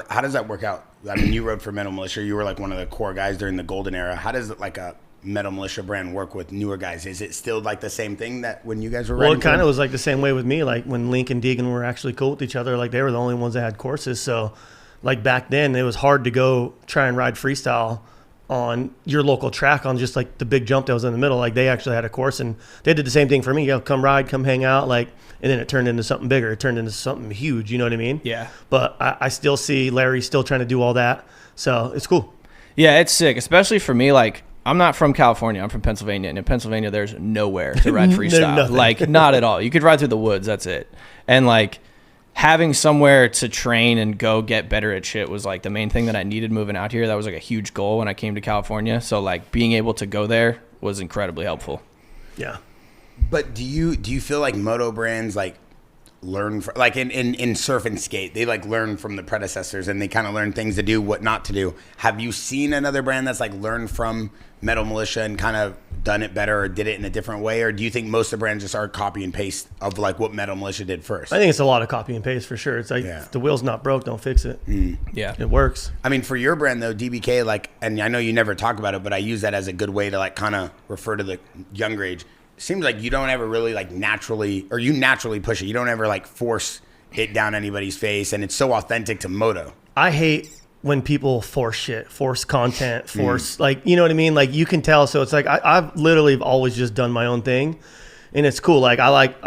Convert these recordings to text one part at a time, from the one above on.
How does that work out? I mean, you rode for Metal Militia. You were like one of the core guys during the golden era. How does it, like a Metal Militia brand work with newer guys? Is it still like the same thing that when you guys were riding? Well, it kind of was like the same way with me. Like when Link and Deegan were actually cool with each other, like they were the only ones that had courses. So like back then it was hard to go try and ride freestyle on your local track on just like the big jump that was in the middle. Like they actually had a course and they did the same thing for me. Come ride, come hang out. Like, and then it turned into something bigger. It turned into something huge. You know what I mean? Yeah. But I still see Larry still trying to do all that. So it's cool. Yeah, it's sick, especially for me. Like, I'm not from California. I'm from Pennsylvania. And in Pennsylvania, there's nowhere to ride freestyle. Like, not at all. You could ride through the woods. That's it. And, like, having somewhere to train and go get better at shit was, like, the main thing that I needed moving out here. That was, like, a huge goal when I came to California. So, like, being able to go there was incredibly helpful. Yeah. But do you feel like moto brands, like, learn from, like in surf and skate, they like learn from the predecessors and they kind of learn things to do, what not to do? Have you seen another brand that's like learned from Metal Militia and kind of done it better or did it in a different way? Or do you think most of the brands just are copy and paste of like what Metal Militia did first? I think it's a lot of copy and paste for sure. It's like if the wheel's not broke, don't fix it. Yeah. It works. I mean, for your brand though, DBK, like, and I know you never talk about it, but I use that as a good way to like kind of refer to the younger age. It seems like you don't ever really like naturally, or you naturally push it. You don't ever like force it down anybody's face, and it's so authentic to moto. I hate when people force shit, force content, force like, you know what I mean? Like you can tell. So it's like I've literally always just done my own thing, and it's cool. Like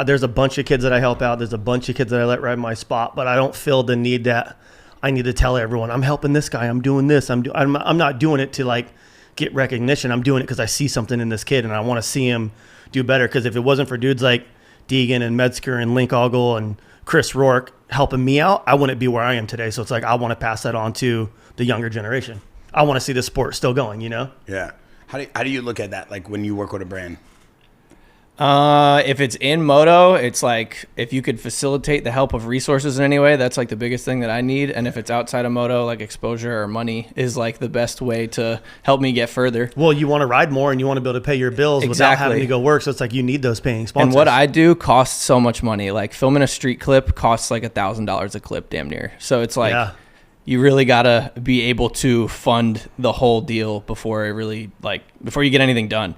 there's a bunch of kids that I help out. There's a bunch of kids that I let ride my spot, but I don't feel the need that I need to tell everyone I'm helping this guy. I'm doing this. I'm not doing it to like get recognition. I'm doing it because I see something in this kid and I want to see him do better. Because if it wasn't for dudes like Deegan and Metzger and Link Ogle and Chris Rourke helping me out, I wouldn't be where I am today. So it's like I want to pass that on to the younger generation. I want to see the sport still going, you know? Yeah. How do you look at that, like when you work with a brand? If it's in moto, it's like if you could facilitate the help of resources in any way, that's like the biggest thing that I need. And if it's outside of moto, like exposure or money is like the best way to help me get further. Well, you want to ride more and you want to be able to pay your bills without having to go work. So it's like you need those paying sponsors. And what I do costs so much money. Like filming a street clip costs like $1,000 a clip, damn near. So it's like you really gotta be able to fund the whole deal before you get anything done.